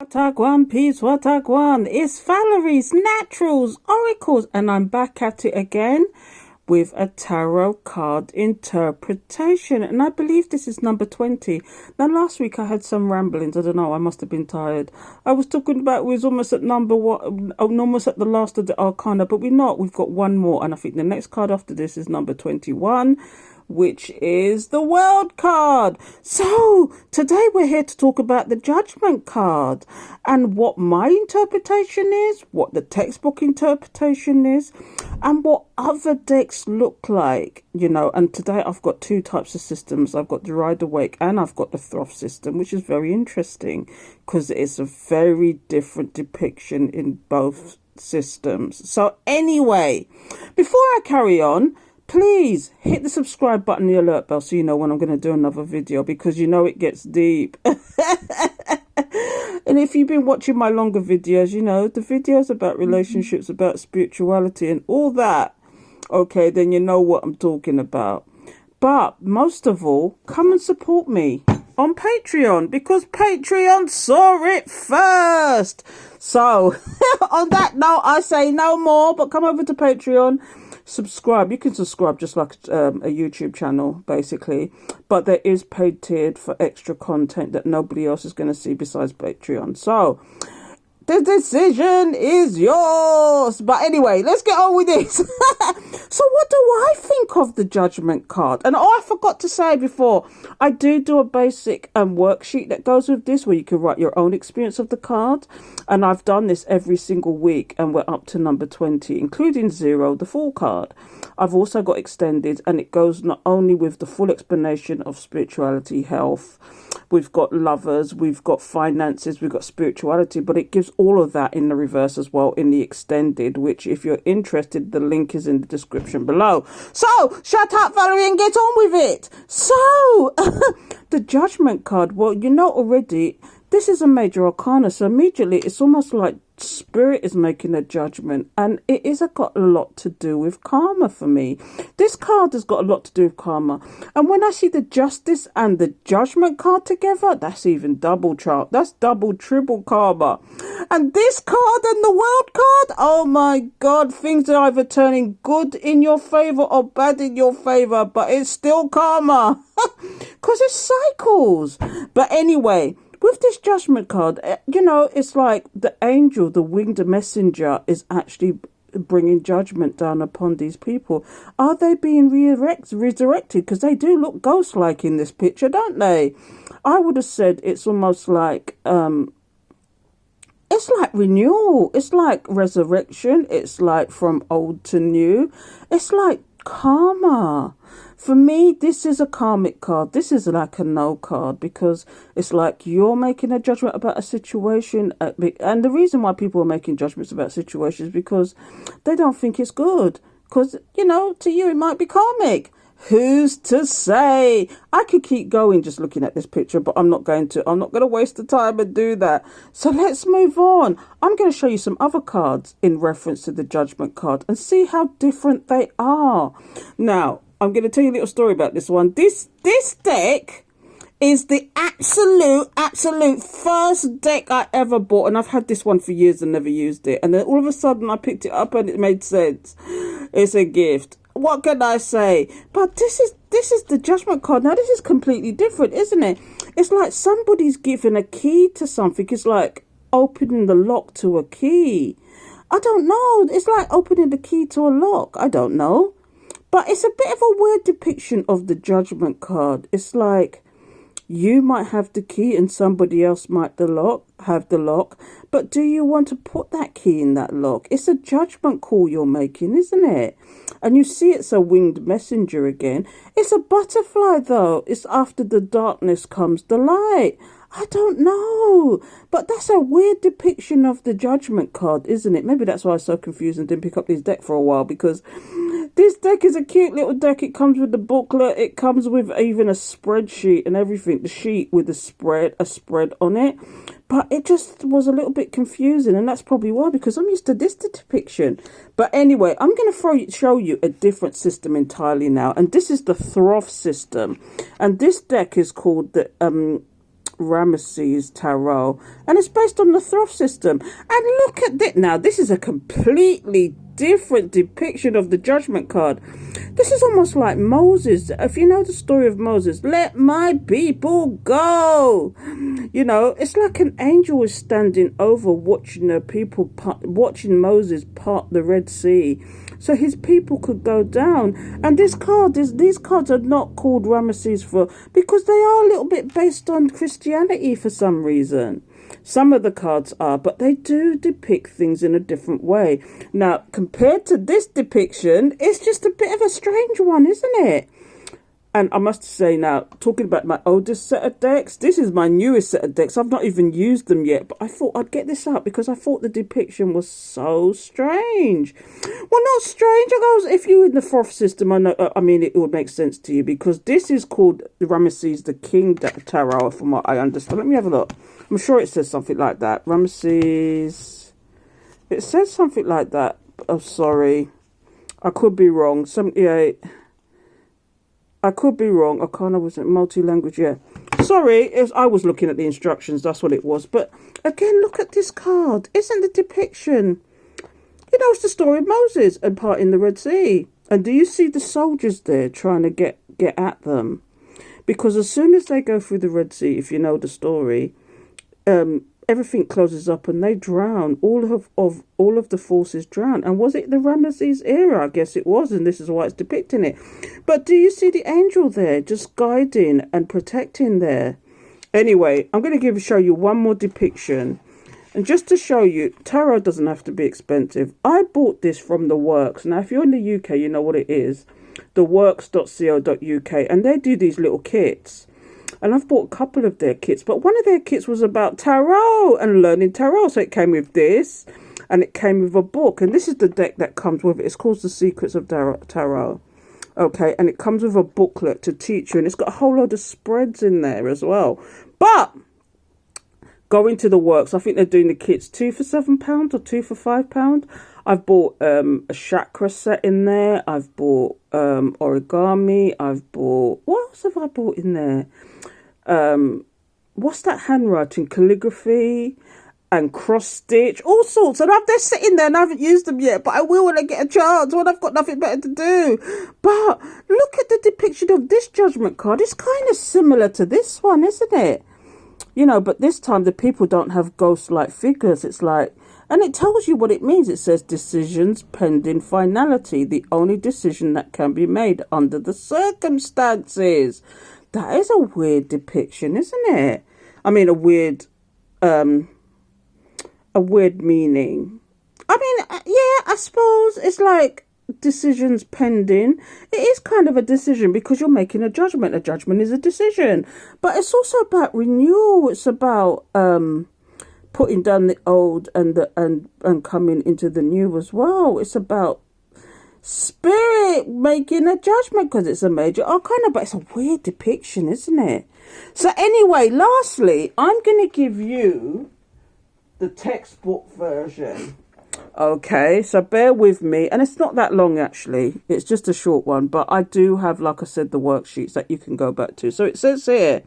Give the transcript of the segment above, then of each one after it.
What a gwan, peeps, what a gwan. It's Valerie's Naturals Oracles, and I'm back at it again with a tarot card interpretation. And I believe this is number 20. Now, last week I had some ramblings. I don't know, I must have been tired. I was talking about we was almost at number one, almost at the last of the arcana, but we're not. We've got one more, and I think the next card after this is number 21. Which is the World card. So today we're here to talk about the Judgment card and what my interpretation is, what the textbook interpretation is, and what other decks look like, you know. And today I've got two types of systems. I've got the Ride Awake and I've got the Throff system, which is very interesting because it's a very different depiction in both systems. So anyway, before I carry on, please hit the subscribe button, the alert bell, so you know when I'm going to do another video, because you know it gets deep. And if you've been watching my longer videos, you know, the videos about relationships, about spirituality and all that, okay, then you know what I'm talking about. But most of all, come and support me on Patreon, because Patreon saw it first. So on that note, I say no more, but come over to Patreon. Subscribe. You can subscribe just like a YouTube channel, basically, but there is paid tiered for extra content that nobody else is going to see besides Patreon. So the decision is yours. But anyway, let's get on with this. So what do I think of the Judgment card? And I forgot to say before, I do a basic worksheet that goes with this, where you can write your own experience of the card. And I've done this every single week, and we're up to number 20, including 0, the Fool card. I've also got extended, and it goes not only with the full explanation of spirituality, health, we've got lovers, we've got finances, we've got spirituality, but it gives all of that in the reverse as well in the extended, which if you're interested, the link is in the description below. So shut up, Valerie, and get on with it. So the Judgment card, well, you know already, this is a major arcana, so immediately it's almost like spirit is making a judgment, and it is got a lot to do with karma for me. This card has got a lot to do with karma, and when I see the Justice and the Judgment card together, that's even double triple karma. And this card and the World card, oh my god, things are either turning good in your favor or bad in your favor, but it's still karma because it's cycles. But anyway, with this Judgment card, you know, it's like the angel, the winged messenger, is actually bringing judgment down upon these people. Are they being resurrected? Because they do look ghost-like in this picture, don't they? I would have said it's almost like, it's like renewal. It's like resurrection. It's like from old to new. It's like karma. For me, this is a karmic card. This is like a no card, because it's like you're making a judgment about a situation. And the reason why people are making judgments about situations is because they don't think it's good. Because, you know, to you, it might be karmic. Who's to say? I could keep going just looking at this picture, but I'm not going to. I'm not going to waste the time and do that. So let's move on. I'm going to show you some other cards in reference to the Judgment card and see how different they are. Now, I'm going to tell you a little story about this one. This deck is the absolute first deck I ever bought, and I've had this one for years and never used it. And then all of a sudden I picked it up and it made sense. It's a gift. What can I say? But this is the Judgment card. Now this is completely different, isn't it? It's like somebody's given a key to something. It's like opening the lock to a key. I don't know. It's like opening the key to a lock. I don't know. But it's a bit of a weird depiction of the Judgment card. It's like you might have the key and somebody else might have the lock. But do you want to put that key in that lock? It's a judgment call you're making, isn't it? And you see it's a winged messenger again. It's a butterfly, though. It's after the darkness comes the light. I don't know. But that's a weird depiction of the Judgment card, isn't it? Maybe that's why I was so confused and didn't pick up this deck for a while, because this deck is a cute little deck. It comes with the booklet. It comes with even a spreadsheet and everything. The sheet with a spread on it. But it just was a little bit confusing, and that's probably why, because I'm used to this depiction. But anyway, I'm going to show you a different system entirely now, and this is the Throff system. And this deck is called the Ramesses Tarot, and it's based on the Thoth system. And look at this. Now, this is a completely different depiction of the Judgment card. This is almost like Moses. If you know the story of Moses, let my people go. You know, it's like an angel is standing over watching the people, watching Moses part the Red Sea, so his people could go down. And these cards are not called Ramesses because they are a little bit based on Christianity for some reason. Some of the cards are, but they do depict things in a different way. Now, compared to this depiction, it's just a bit of a strange one, isn't it? And I must say now, talking about my oldest set of decks, this is my newest set of decks. I've not even used them yet, but I thought I'd get this out because I thought the depiction was so strange. Well, not strange. I goes, if you're in the Thoth system, I mean, it would make sense to you because this is called the Ramesses the King Tarot, from what I understand. Let me have a look. I'm sure it says something like that. Ramesses. It says something like that. Oh, sorry. I could be wrong. 78. I could be wrong. I can't know, was it multi-language? Yeah. Sorry, I was looking at the instructions. That's what it was. But again, look at this card. Isn't the depiction? You know, it's the story of Moses and parting the Red Sea. And do you see the soldiers there trying to get at them? Because as soon as they go through the Red Sea, if you know the story, everything closes up and they drown. All of the forces drown. And was it the Ramesses era? I guess it was, and this is why it's depicting it. But do you see the angel there just guiding and protecting there? Anyway, I'm going to show you one more depiction. And just to show you, tarot doesn't have to be expensive. I bought this from The Works. Now, if you're in the UK, you know what it is. theworks.co.uk. And they do these little kits. And I've bought a couple of their kits, but one of their kits was about tarot and learning tarot. So it came with this, and it came with a book. And this is the deck that comes with it. It's called The Secrets of Tarot. Okay, and it comes with a booklet to teach you. And it's got a whole load of spreads in there as well. But going to The Works, I think they're doing the kits 2 for £7 or 2 for £5. I've bought a chakra set in there. I've bought origami. I've bought... What else have I bought in there? What's that handwriting? Calligraphy and cross stitch. All sorts. And they're sitting there and I haven't used them yet. But I will when I get a chance, when I've got nothing better to do. But look at the depiction of this Judgment card. It's kind of similar to this one, isn't it? You know, but this time the people don't have ghost-like figures. It's like... And it tells you what it means. It says decisions pending finality, the only decision that can be made under the circumstances. That is a weird depiction, isn't it? I mean, a weird meaning. I mean, yeah, I suppose it's like decisions pending. It is kind of a decision because you're making a judgment. A judgment is a decision. But it's also about renewal. It's about... putting down the old and coming into the new as well. It's about spirit making a judgment because it's a major arcana, but it's a weird depiction, isn't it? So anyway, lastly, I'm going to give you the textbook version. Okay, so bear with me. And it's not that long, actually. It's just a short one. But I do have, like I said, the worksheets that you can go back to. So it says here,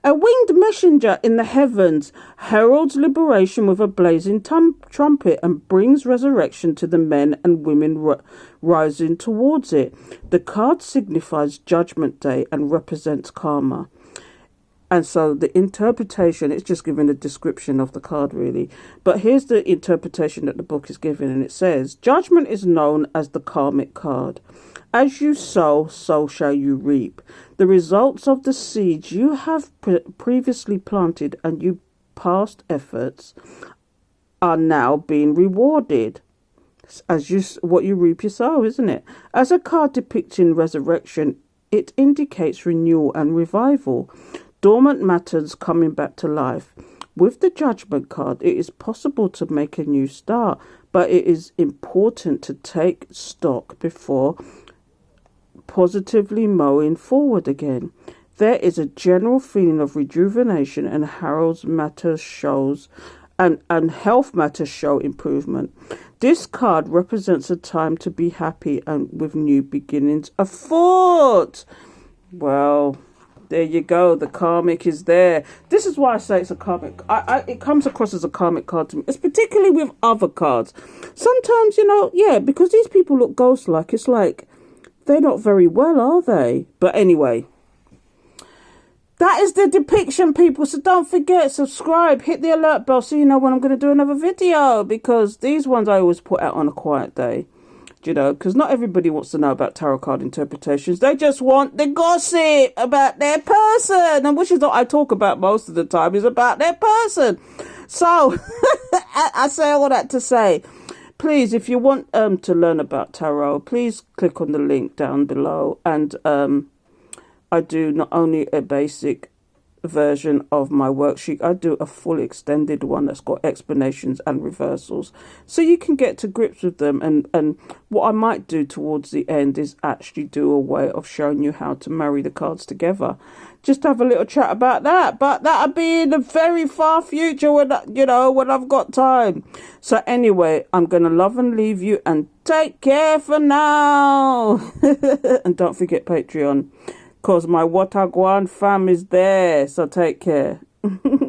a winged messenger in the heavens heralds liberation with a blazing trumpet and brings resurrection to the men and women rising towards it. The card signifies Judgment Day and represents karma. And so the interpretation, it's just giving a description of the card, really. But here's the interpretation that the book is giving, and it says, Judgment is known as the Karmic Card. As you sow, so shall you reap. The results of the seeds you have previously planted and your past efforts are now being rewarded. What you reap, you sow, isn't it? As a card depicting resurrection, it indicates renewal and revival. Dormant matters coming back to life. With the Judgment card, it is possible to make a new start, but it is important to take stock before positively moving forward again. There is a general feeling of rejuvenation and Harold's matters shows and health matters show improvement. This card represents a time to be happy and with new beginnings afoot. Well, There you go. The karmic is there. This is why I say it's a karmic. It comes across as a karmic card to me. It's particularly with other cards. Sometimes, because these people look ghost-like. It's like they're not very well, are they? But anyway, that is the depiction, people. So don't forget, subscribe, hit the alert bell so you know when I'm going to do another video. Because these ones I always put out on a quiet day. Because not everybody wants to know about tarot card interpretations. They just want the gossip about their person. And which is what I talk about most of the time, is about their person. So, I say all that to say, please, if you want to learn about tarot, please click on the link down below. And I do not only a basic version of my worksheet, I do a full extended one that's got explanations and reversals, so you can get to grips with them. And what I might do towards the end is actually do a way of showing you how to marry the cards together. Just have a little chat about that, but that'll be in the very far future when I've got time. So anyway, I'm gonna love and leave you, and take care for now. And don't forget Patreon, because my What a Gwan fam is there. So take care.